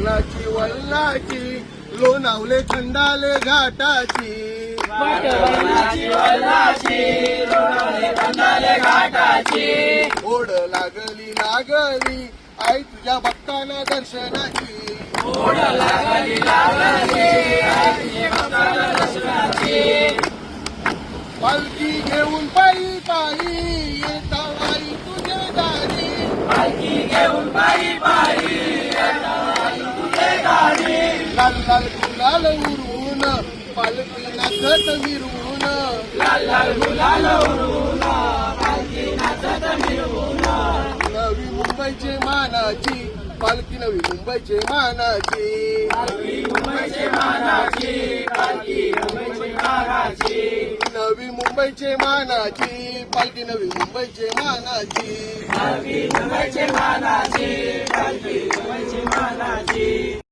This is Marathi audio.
वल्लाची वल्लाची लोणावले खंडाले घाटाची ओढ लागली लागली आई तुझ्या भक्तांना दर्शनाची पालखी घेऊन पायी पायी येता आई तुझे दारी लाल लाल गुलाल उडवून पालखी नाचत मिरवून नवी मुंबईचे मानाची पालखी नवी मुंबईचे मानाची नवी मुंबईचे मानाची पालखी नवी मुंबईचे मानाची